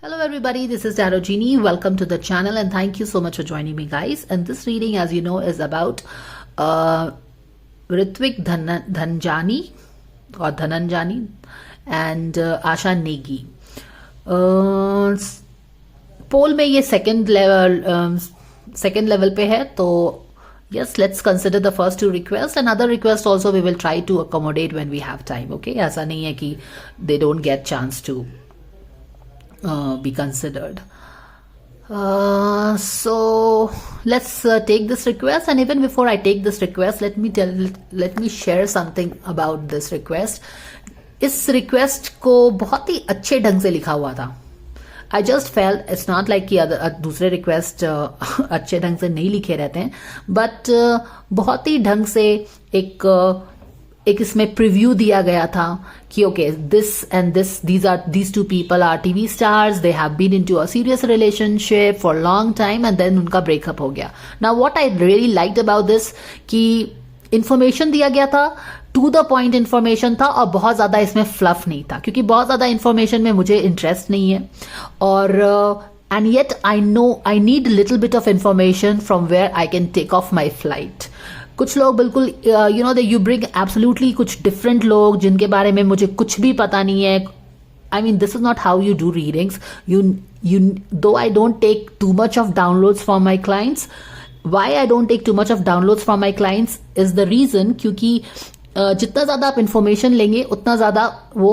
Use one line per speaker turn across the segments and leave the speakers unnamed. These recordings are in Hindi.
Hello everybody, this is Tarot Genie. Welcome to the channel and thank you so much for joining me guys. And this reading, as you know, is about Ritwik Dhanjani or Dhananjani and Asha Negi. पोल में ये सेकंड लेवल पे है, तो yes, let's consider the first two requests and other requests also we will try to accommodate when we have time. Okay, ऐसा नहीं है कि they don't get chance to be considered. So let's take this request, and even before I take this request, let me share something about this request. इस request को बहुत ही अच्छे ढंग से लिखा हुआ था. I just felt it's not like कि दूसरे रिक्वेस्ट अच्छे ढंग से नहीं लिखे रहते हैं, बट बहुत ही ढंग से एक इसमें प्रीव्यू दिया गया था कि okay this and these two people are TV stars, they have been into a serious relationship for long time and then उनका ब्रेकअप हो गया. Now what I really liked about this कि इंफॉर्मेशन दिया गया था, टू द पॉइंट इंफॉर्मेशन था और बहुत ज्यादा इसमें फ्लफ नहीं था, क्योंकि बहुत ज्यादा इंफॉर्मेशन में मुझे इंटरेस्ट नहीं है. और and yet I know I need little bit of information from where I can take off my flight. कुछ लोग बिल्कुल you know they you bring absolutely कुछ डिफरेंट लोग जिनके बारे में मुझे कुछ भी पता नहीं है. I mean, this is not how you do readings. Though I don't take too much of downloads from my clients. Why I don't take too much of downloads from my clients is the reason क्योंकि जितना ज्यादा आप इंफॉर्मेशन लेंगे उतना ज्यादा वो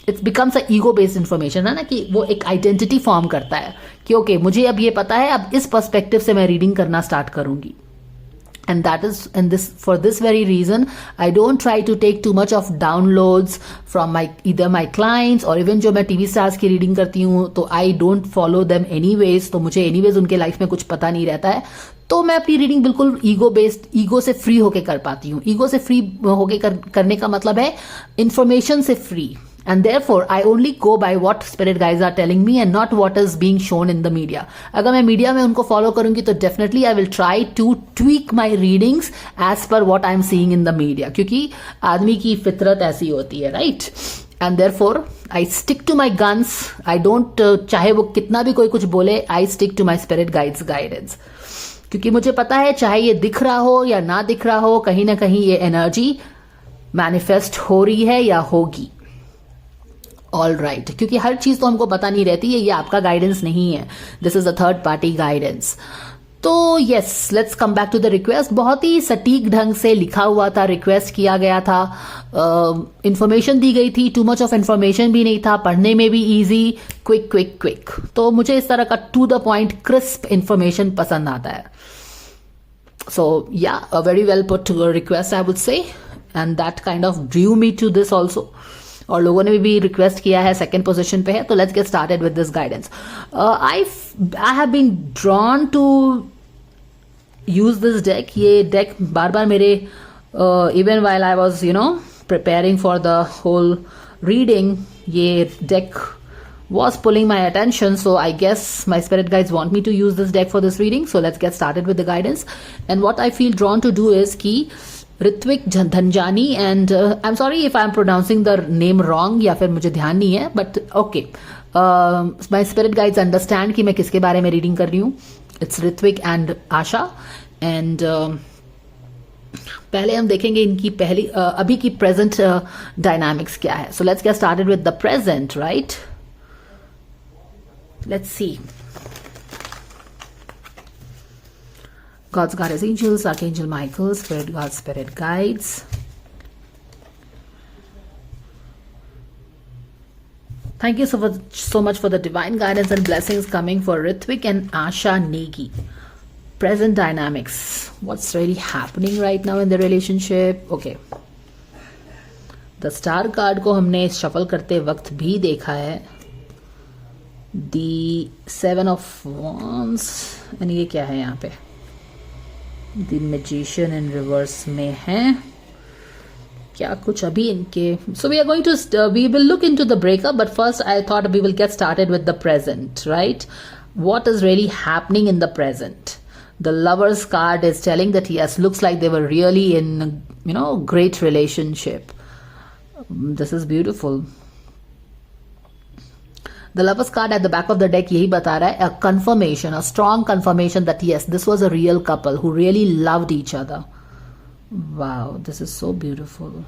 it's becomes a ego based information, है ना, कि वो एक आइडेंटिटी फॉर्म करता है कि ओके मुझे अब ये पता है, अब इस पर्सपेक्टिव से मैं रीडिंग करना स्टार्ट करूंगी. And that is, and this for this very reason, I don't try to take too much of downloads from either my clients or even जो मैं टीवी स्टार्स की रीडिंग करती हूँ तो I don't follow them anyways. तो मुझे anyways उनके लाइफ में कुछ पता नहीं रहता है, तो मैं अपनी रीडिंग बिल्कुल ईगो से फ्री होके कर पाती हूँ. ईगो से फ्री होके करने का मतलब है इंफॉर्मेशन से free. And therefore, I only go by what spirit guides are telling me and not what is being shown in the media. अगर मैं मीडिया में उनको फॉलो करूंगी तो definitely I will try to tweak my readings as per what I am seeing in the media. क्योंकि आदमी की फितरत ऐसी होती है, right? And therefore, I stick to my guns. I don't चाहे वो कितना भी कोई कुछ बोले, I stick to my spirit guides guidance. क्योंकि मुझे पता है चाहे ये दिख रहा हो या ना दिख रहा हो, कहीं ना कहीं ये एनर्जी मैनिफेस्ट हो रही है या होगी. ऑल राइट, क्योंकि हर चीज तो हमको पता नहीं रहती है, ये आपका गाइडेंस नहीं है, this is a third party guidance. तो yes, let's come back to the request. बहुत ही सटीक ढंग से लिखा हुआ था, रिक्वेस्ट किया गया था, इंफॉर्मेशन दी गई थी, टू मच ऑफ इंफॉर्मेशन भी नहीं था, पढ़ने में भी इजी, क्विक क्विक क्विक. तो मुझे इस तरह का to the point crisp information पसंद आता है. So yeah, a very well put request I would say, and that kind of drew me to this also. और लोगों ने भी रिक्वेस्ट किया है, सेकंड पोजीशन पे है, तो let's get started with this guidance. I have been drawn to use this deck. ये डेक बार बार मेरे even while I was you know preparing for the whole reading, ये deck was pulling my attention, so I guess my spirit guides want me to use this deck for this reading. So let's get started with the guidance. And what I feel drawn to do is कि Ritwik Dhanjani, and I'm sorry if I'm pronouncing the name wrong या फिर मुझे ध्यान नहीं है, but okay, my spirit guides understand कि मैं किसके बारे में रीडिंग कर रही हूँ. It's Ritwik and Asha. And पहले हम देखेंगे इनकी पहली अभी की प्रेजेंट डायनामिक्स क्या है. So let's get started with the present, right? Let's see. God's goddess angels, Archangel Michael, Spirit God, Spirit guides. Thank you so much for the divine guidance and blessings coming for Ritwik and Asha Negi. Present dynamics. What's really happening right now in the relationship? Okay. The star card को हमने shuffle करते वक्त भी देखा है. The 7 of Wands, and ये क्या है यहाँ पे? The Magician in reverse में है. क्या कुछ अभी इनके, so we are going to we will look into the breakup, but first I thought we will get started with the present, right? What is really happening in the present? The Lovers card is telling that yes, looks like they were really in, you know, great relationship. This is beautiful. The lovers card at the back of the deck यही बता रहा है, a confirmation, a strong confirmation that yes this was a real couple who really loved each other. Wow, this is so beautiful.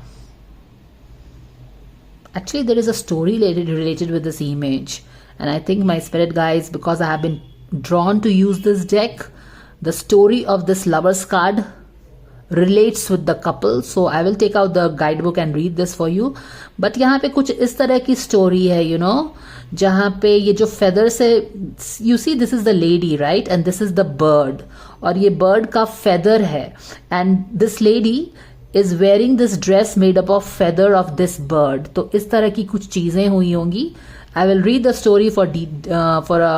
Actually, there is a story related with this image, and I think my spirit guides, because I have been drawn to use this deck, the story of this lovers card relates with the couple. So I will take out the guidebook and read this for you. But यहाँ पे कुछ इस तरह की story है, you know, जहाँ पे ये जो feathers है, you see this is the lady, right, and this is the bird, और ये bird का feather है, and this lady is wearing this dress made up of feather of this bird. तो इस तरह की कुछ चीजें हुई होंगी. I will read the story for a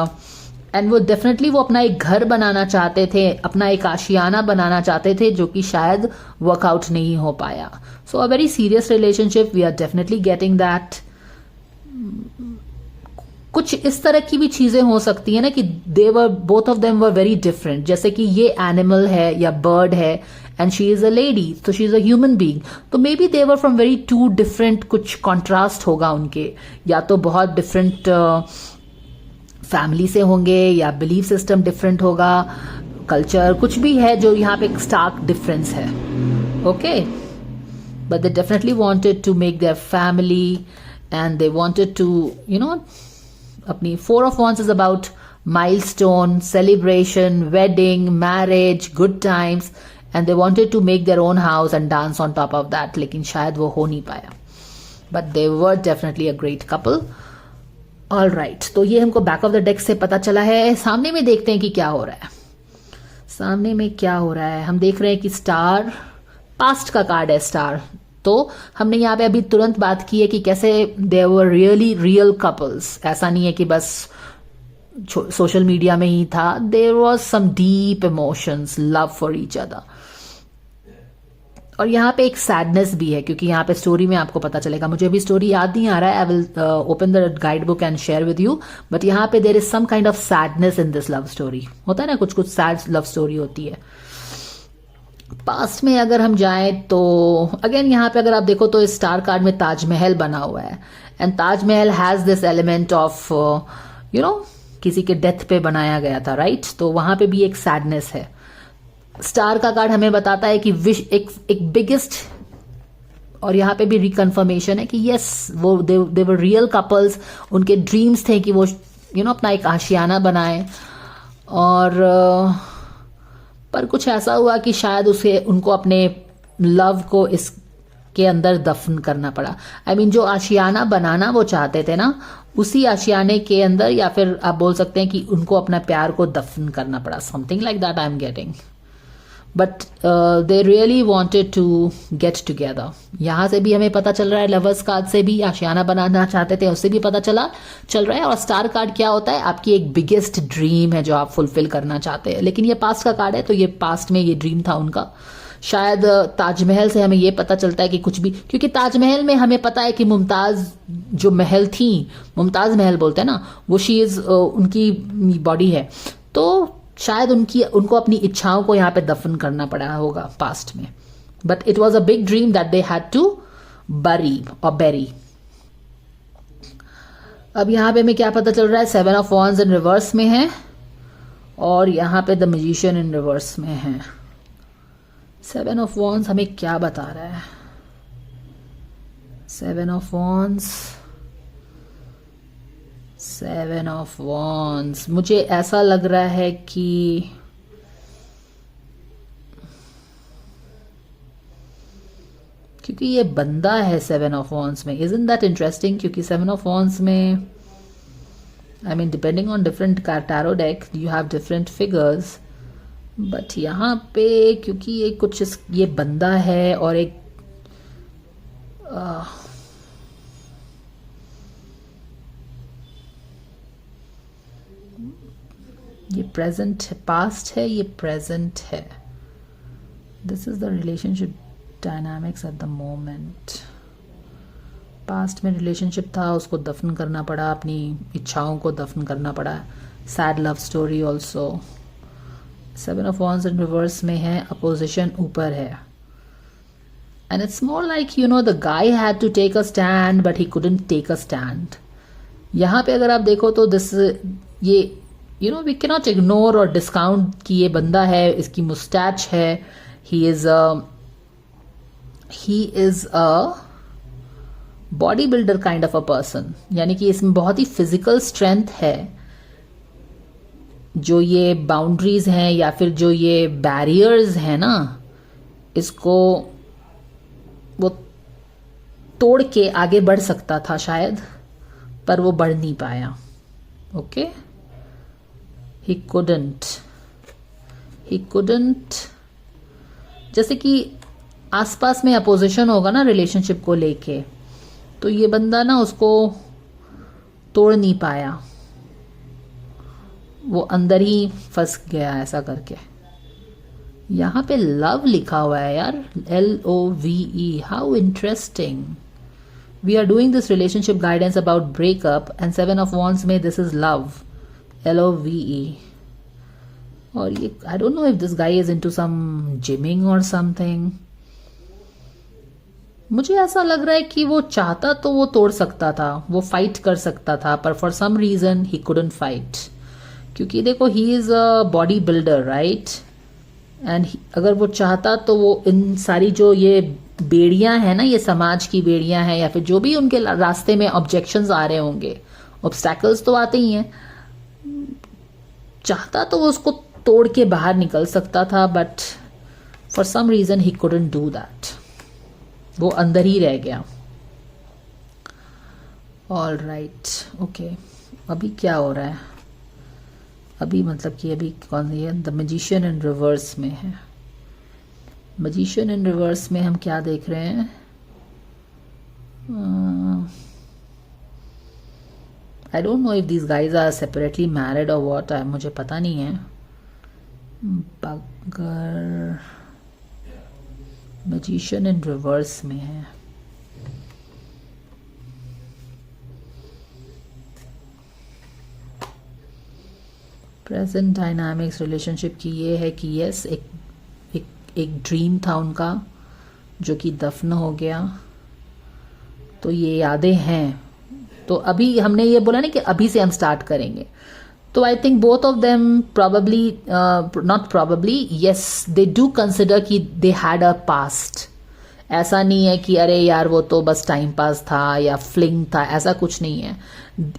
and वो डेफिनेटली वो अपना एक घर बनाना चाहते थे, अपना एक आशियाना बनाना चाहते थे, जो कि शायद वर्कआउट नहीं हो पाया. So a very serious relationship, we are definitely getting that. कुछ इस तरह की भी चीजें हो सकती है ना कि they were both of them were very different. जैसे कि ये एनिमल है या बर्ड है and she is a lady, तो she is a human being. तो maybe they were from very two different, कुछ कॉन्ट्रास्ट होगा उनके, या तो बहुत डिफरेंट फैमिली से होंगे, या बिलीफ सिस्टम डिफरेंट होगा, कल्चर कुछ भी है जो यहाँ पे एक स्टार्क डिफरेंस है. Okay, but they definitely wanted to make their family, and they wanted to you know, अपनी 4 of Wands is about milestone, celebration, wedding, marriage, good times, and they wanted to make their own house and dance on top of that. लेकिन शायद वो हो नहीं पाया. But they were definitely a great couple. All right, तो ये हमको बैक ऑफ द डेक से पता चला है. सामने में देखते हैं कि क्या हो रहा है. सामने में क्या हो रहा है, हम देख रहे हैं कि स्टार, पास्ट का कार्ड है स्टार. तो हमने यहाँ पे अभी तुरंत बात की है कि कैसे there were really real couples. ऐसा नहीं है कि बस सोशल मीडिया में ही था. There was some deep emotions, love for each other. और यहाँ पे एक सैडनेस भी है, क्योंकि यहाँ पे स्टोरी में आपको पता चलेगा. मुझे अभी स्टोरी याद नहीं आ रहा है. I will open the guide book and share with you. But यहाँ पे there is some kind of sadness in this love story. होता है ना, कुछ कुछ सैड लव स्टोरी होती है. पास्ट में अगर हम जाएं तो अगेन यहाँ पे अगर आप देखो तो इस स्टार कार्ड में ताजमहल बना हुआ है, and Taj Mahal has this element of you know, किसी के डेथ पे बनाया गया था, राइट. तो वहां पे भी एक सैडनेस है. स्टार का कार्ड हमें बताता है कि विश एक बिगेस्ट, और यहाँ पे भी रिकन्फर्मेशन है कि यस वो दे वर रियल कपल्स. उनके ड्रीम्स थे कि वो यू नो अपना एक आशियाना बनाए, और पर कुछ ऐसा हुआ कि शायद उनको अपने लव को इसके अंदर दफन करना पड़ा. आई मीन जो आशियाना बनाना वो चाहते थे ना, उसी आशियाने के अंदर, या फिर आप बोल सकते हैं कि उनको अपना प्यार को दफन करना पड़ा. Something like that I am getting. But they really wanted to get together. यहाँ से भी हमें पता चल रहा है, लवर्स कार्ड से भी आशियाना बनाना चाहते थे, उससे भी पता चल रहा है. और स्टार कार्ड क्या होता है, आपकी एक बिगेस्ट ड्रीम है जो आप फुलफिल करना चाहते हैं. लेकिन ये पास्ट का कार्ड है, तो ये पास्ट में ये ड्रीम था उनका. शायद ताजमहल से हमें ये पता चलता है कि कुछ भी, क्योंकि ताजमहल में हमें पता है कि मुमताज जो महल थी, मुमताज महल बोलते हैं ना, वो शी इज उनकी बॉडी है. तो शायद उनको अपनी इच्छाओं को यहाँ पे दफन करना पड़ा होगा पास्ट में. But it was a big dream that they had to bury और बेरी. अब यहाँ पे हमें क्या पता चल रहा है, 7 of Wands इन रिवर्स में है, और यहाँ पे द मैजिशियन इन रिवर्स में है. 7 of Wands हमें क्या बता रहा है. 7 of Wands मुझे ऐसा लग रहा है कि क्योंकि ये बंदा है 7 of Wands में. Isn't that interesting? क्योंकि 7 of Wands में, I mean depending on different tarot deck you have different figures, but यहाँ पे क्योंकि ये कुछ ये बंदा है और एक ये प्रेजेंट है, पास्ट है, ये प्रेजेंट है. This is the relationship dynamics at the moment. Past में रिलेशनशिप था, उसको दफन करना पड़ा, अपनी इच्छाओं को दफन करना पड़ा. Sad love story also. 7 of Wands in reverse में है, अपोजिशन ऊपर है. And it's more like you know the guy had to take a stand but he couldn't take a stand. यहाँ पे अगर आप देखो तो दिस ये वी कैन नॉट इग्नोर और डिस्काउंट कि ये बंदा है, इसकी मुस्टैच है, he is a body builder kind of a person, यानी कि इसमें बहुत ही फिजिकल स्ट्रेंथ है। जो ये बाउंड्रीज हैं या फिर जो ये बैरियर्स हैं ना, इसको वो तोड़ के आगे बढ़ सकता था शायद, पर वो बढ़ नहीं पाया। Okay, he couldn't. जैसे कि आसपास में अपोजिशन होगा ना रिलेशनशिप को लेके, तो ये बंदा ना उसको तोड़ नहीं पाया, वो अंदर ही फंस गया ऐसा करके। यहाँ पे लव लिखा हुआ है यार, LOVE, how interesting. We are doing this relationship guidance about breakup and 7 of wands में दिस इज लव, LOVE। और ये I don't know if this guy is into some gyming और समथिंग। मुझे ऐसा लग रहा है कि वो चाहता तो वो तोड़ सकता था, वो फाइट कर सकता था, पर for some reason he couldn't fight. क्योंकि देखो he is a body builder right, and अगर वो चाहता तो वो इन सारी जो ये बेड़ियां हैं ना, ये समाज की बेड़ियां हैं या फिर जो भी उनके रास्ते में ऑब्जेक्शंस आ रहे होंगे, ऑब्स्टैकल्स तो आते ही हैं, चाहता तो वो उसको तोड़ के बाहर निकल सकता था, but for some reason he couldn't do that, वो अंदर ही रह गया। ऑल राइट, ओके, अभी क्या हो रहा है? अभी मतलब कि अभी कौन सी है? द मैजिशियन इन रिवर्स में है। मैजिशियन इन रिवर्स में हम क्या देख रहे हैं? I don't know if these guys are separately married और व्हाट, मुझे पता नहीं है। बगर मैजिशियन इन रिवर्स में है। प्रेजेंट डायनामिक्स रिलेशनशिप की ये है कि यस, एक ड्रीम था उनका जो कि दफन हो गया, तो ये यादें हैं। तो अभी हमने ये बोला ना कि अभी से हम स्टार्ट करेंगे, तो I think both of them probably, not probably, yes, they do consider कि दे हैड अ पास्ट। ऐसा नहीं है कि अरे यार वो तो बस टाइम पास था या फ्लिंग था, ऐसा कुछ नहीं है।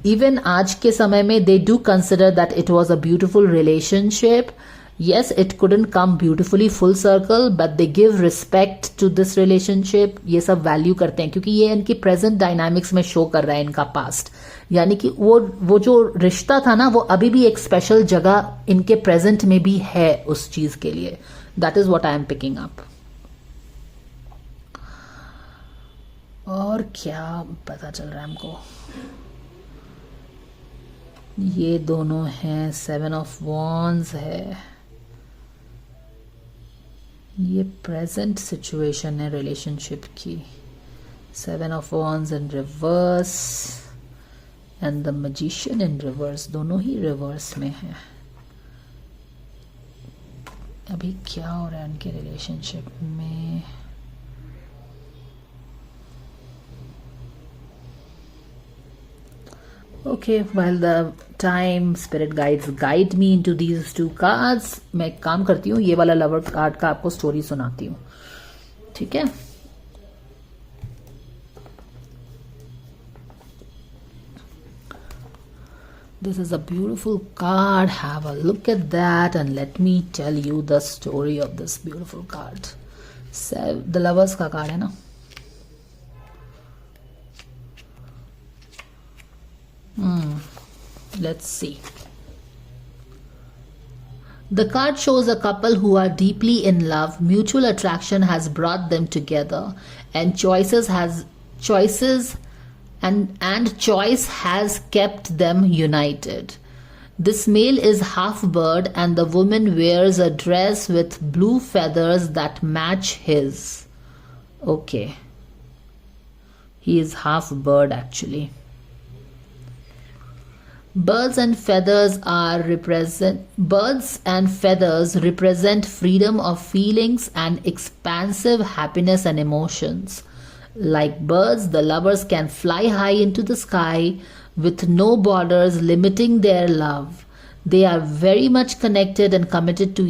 इवन आज के समय में they do consider that it was a beautiful relationship. Yes, it couldn't come beautifully full circle, but they give respect to this relationship. ये सब वैल्यू करते हैं क्योंकि ये इनकी प्रेजेंट डायनामिक्स में शो कर रहा है इनका पास्ट, यानी कि वो जो रिश्ता था ना, वो अभी भी एक स्पेशल जगह इनके प्रेजेंट में भी है उस चीज के लिए। That is what I am picking up. और क्या पता चल रहा है हमको? ये दोनों हैं, 7 ऑफ वॉन्ड्स है, ये प्रेजेंट सिचुएशन है रिलेशनशिप की। 7 of wands in reverse and the magician in reverse, दोनों ही रिवर्स में है। अभी क्या हो रहा है उनके रिलेशनशिप में? Okay, while the time spirit guides guide me into these two cards, मैं एक काम करती हूँ, ये वाला लवर कार्ड का आपको स्टोरी सुनाती हूँ, ठीक है? This is a beautiful card. Have a look at that and let me tell you the story of this beautiful card. The lovers का कार्ड है ना? Let's see. The card shows a couple who are deeply in love. Mutual attraction has brought them together, and choice has kept them united. This male is half bird, and the woman wears a dress with blue feathers that match his. Okay. He is half bird actually. Birds and feathers represent freedom of feelings and expansive happiness and emotions. Like birds, the lovers can fly high into the sky, with no borders limiting their love. They are very much connected and committed to